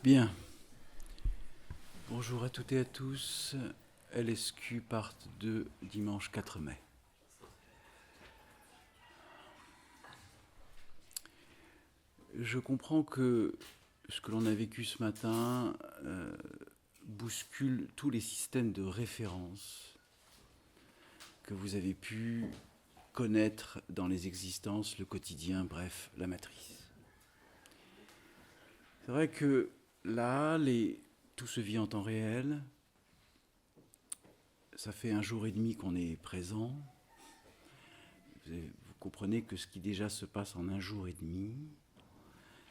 Bien. Bonjour à toutes et à tous. LSQ part 2, dimanche 4 mai. Je comprends que ce que l'on a vécu ce matin bouscule tous les systèmes de référence que vous avez pu connaître dans les existences, le quotidien, bref, la matrice. C'est vrai que là, tout se vit en temps réel. Ça fait 1 jour et demi qu'on est présent. Vous comprenez que ce qui déjà se passe en 1 jour et demi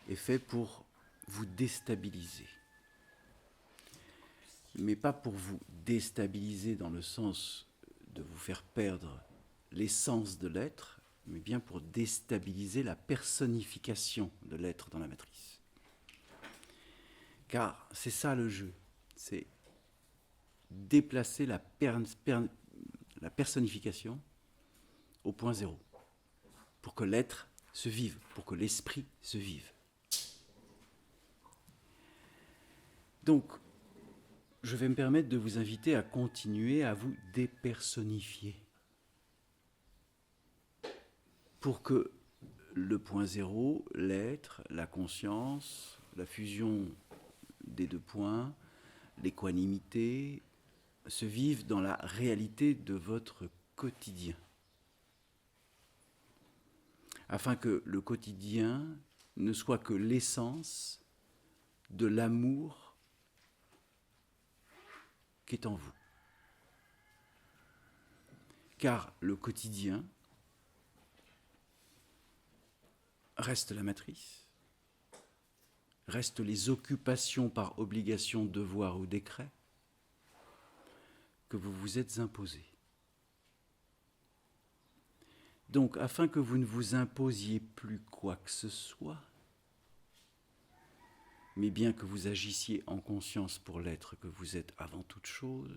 est fait pour vous déstabiliser. Mais pas pour vous déstabiliser dans le sens de vous faire perdre l'essence de l'être, mais bien pour déstabiliser la personnification de l'être dans la matrice. Car c'est ça le jeu, c'est déplacer la personnification au point zéro, pour que l'être se vive, pour que l'esprit se vive. Donc, je vais me permettre de vous inviter à continuer à vous dépersonnifier, pour que le point zéro, l'être, la conscience, la fusion des 2 points, l'équanimité, se vivent dans la réalité de votre quotidien. Afin que le quotidien ne soit que l'essence de l'amour qui est en vous. Car le quotidien reste la matrice, reste les occupations par obligation, devoir ou décret que vous vous êtes imposés. Donc, afin que vous ne vous imposiez plus quoi que ce soit, mais bien que vous agissiez en conscience pour l'être que vous êtes avant toute chose,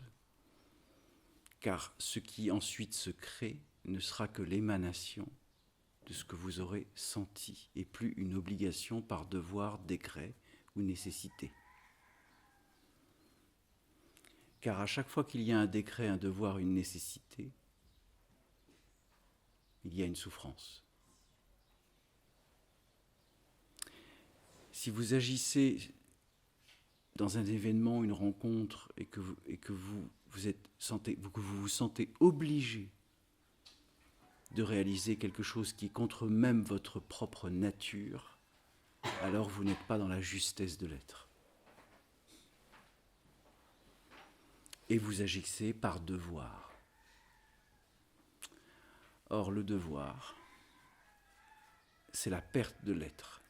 car ce qui ensuite se crée ne sera que l'émanation de ce que vous aurez senti, et plus une obligation par devoir, décret ou nécessité. Car à chaque fois qu'il y a un décret, un devoir, une nécessité, il y a une souffrance. Si vous agissez dans un événement, une rencontre, et que vous vous sentez obligé de réaliser quelque chose qui est contre même votre propre nature, alors vous n'êtes pas dans la justesse de l'être. Et vous agissez par devoir. Or, le devoir, c'est la perte de l'être.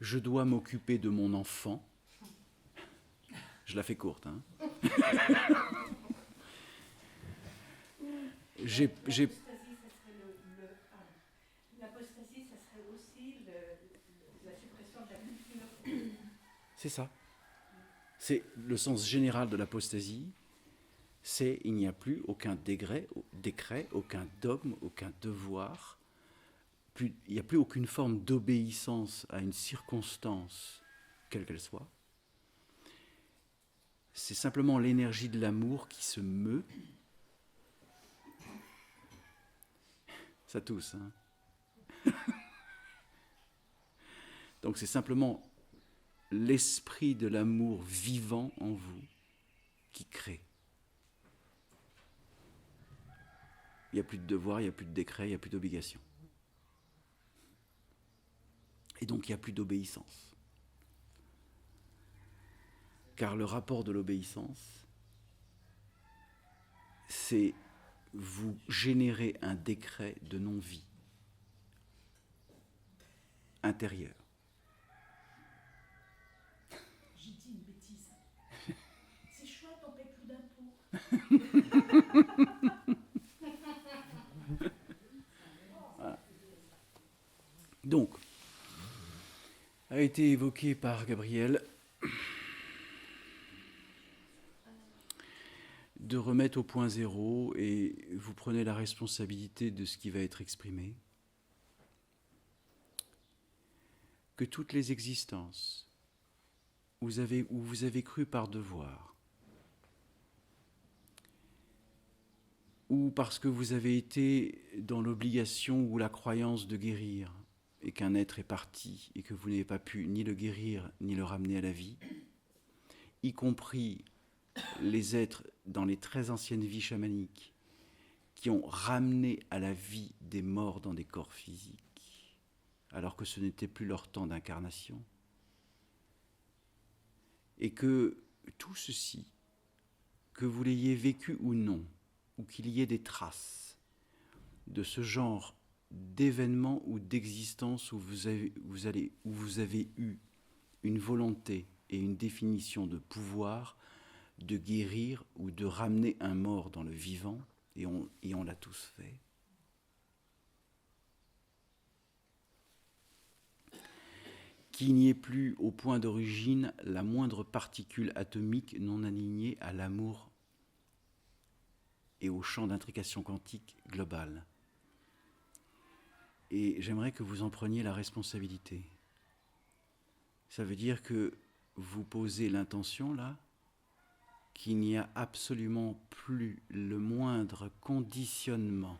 Je dois m'occuper de mon enfant. Je la fais courte, hein. L'apostasie, ça serait aussi la suppression de la culture. C'est ça. C'est le sens général de l'apostasie. C'est il n'y a plus aucun décret, aucun dogme, aucun devoir. Il n'y a plus aucune forme d'obéissance à une circonstance, quelle qu'elle soit. C'est simplement l'énergie de l'amour qui se meut. Ça tousse, hein. Donc c'est simplement l'esprit de l'amour vivant en vous qui crée. Il n'y a plus de devoir, il n'y a plus de décret, il n'y a plus d'obligation. Et donc il n'y a plus d'obéissance. Car le rapport de l'obéissance, c'est vous générer un décret de non-vie intérieur. J'ai dit une bêtise. C'est chouette, on paie plus d'impôts. Voilà. Donc, a été évoqué par Gabriel de remettre au point zéro, et vous prenez la responsabilité de ce qui va être exprimé. que toutes les existences où vous avez cru par devoir, ou parce que vous avez été dans l'obligation ou la croyance de guérir, et qu'un être est parti, et que vous n'avez pas pu ni le guérir, ni le ramener à la vie, y compris les êtres dans les très anciennes vies chamaniques, qui ont ramené à la vie des morts dans des corps physiques, alors que ce n'était plus leur temps d'incarnation, et que tout ceci, que vous l'ayez vécu ou non, ou qu'il y ait des traces de ce genre d'événements ou d'existence où vous avez eu une volonté et une définition de pouvoir, de guérir ou de ramener un mort dans le vivant, et on l'a tous fait. Qu'il n'y ait plus au point d'origine la moindre particule atomique non alignée à l'amour et au champ d'intrication quantique global. Et j'aimerais que vous en preniez la responsabilité. Ça veut dire que vous posez l'intention là, qu'il n'y a absolument plus le moindre conditionnement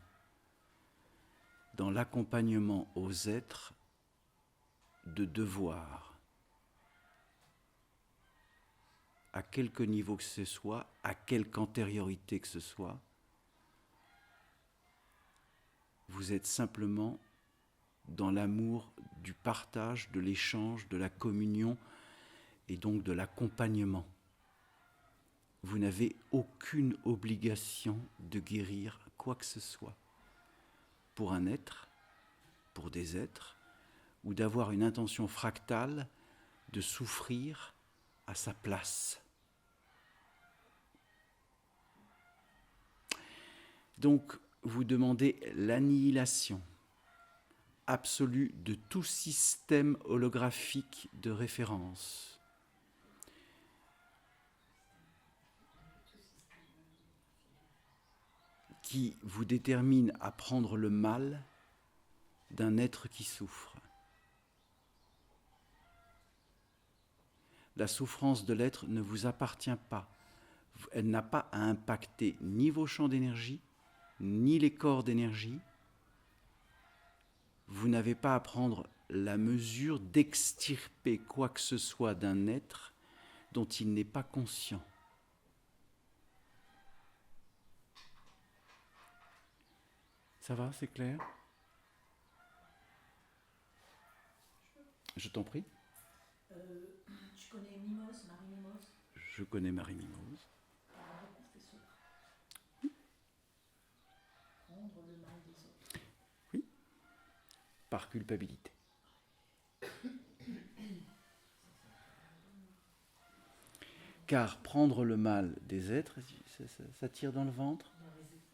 dans l'accompagnement aux êtres de devoir, à quelque niveau que ce soit, à quelque antériorité que ce soit. Vous êtes simplement dans l'amour du partage, de l'échange, de la communion et donc de l'accompagnement. Vous n'avez aucune obligation de guérir quoi que ce soit pour un être, pour des êtres, ou d'avoir une intention fractale de souffrir à sa place. Donc, vous demandez l'annihilation absolue de tout système holographique de référence. Qui vous détermine à prendre le mal d'un être qui souffre. La souffrance de l'être ne vous appartient pas. Elle n'a pas à impacter ni vos champs d'énergie, ni les corps d'énergie. Vous n'avez pas à prendre la mesure d'extirper quoi que ce soit d'un être dont il n'est pas conscient. Ça va, c'est clair? Je t'en prie. Tu connais Mimose, Marie Mimose? Je connais Marie Mimose. Prendre le mal des autres. Oui, par culpabilité. Car prendre le mal des êtres, ça tire dans le ventre,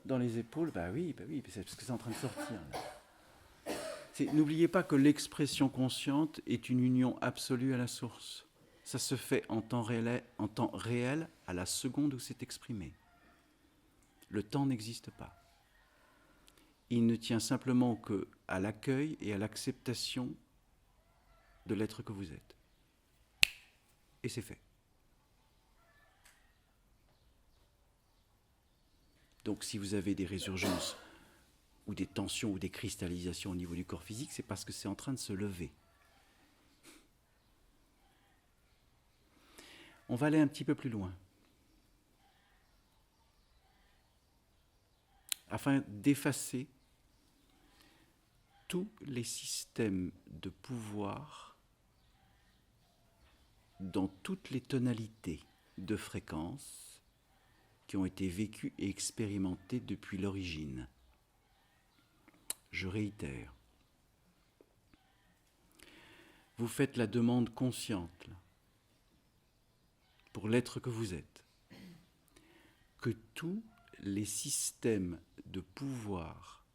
dans les épaules, bah oui, c'est parce que c'est en train de sortir. Là. N'oubliez pas que l'expression consciente est une union absolue à la source. Ça se fait en temps réel à la seconde où c'est exprimé. Le temps n'existe pas. Il ne tient simplement qu'à l'accueil et à l'acceptation de l'être que vous êtes. Et c'est fait. Donc si vous avez des résurgences ou des tensions ou des cristallisations au niveau du corps physique, c'est parce que c'est en train de se lever. On va aller un petit peu plus loin. Afin d'effacer tous les systèmes de pouvoir dans toutes les tonalités de fréquence qui ont été vécues et expérimentées depuis l'origine. Je réitère. Vous faites la demande consciente là, pour l'être que vous êtes, que tous les systèmes de pouvoir,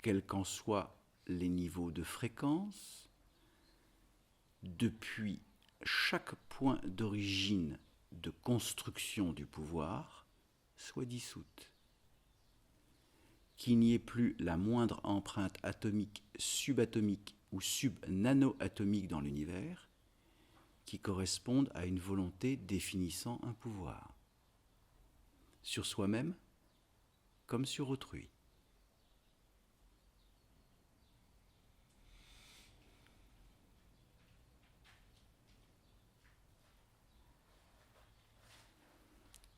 quels qu'en soient les niveaux de fréquence, depuis chaque point d'origine de construction du pouvoir, soient dissoutes. Qu'il n'y ait plus la moindre empreinte atomique, subatomique ou sub-nano-atomiques dans l'univers qui correspondent à une volonté définissant un pouvoir, sur soi-même comme sur autrui.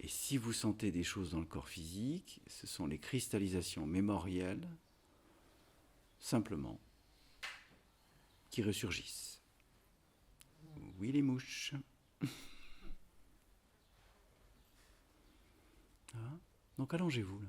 Et si vous sentez des choses dans le corps physique, ce sont les cristallisations mémorielles, simplement, qui ressurgissent. Oui, les mouches. Ah, donc allongez-vous là.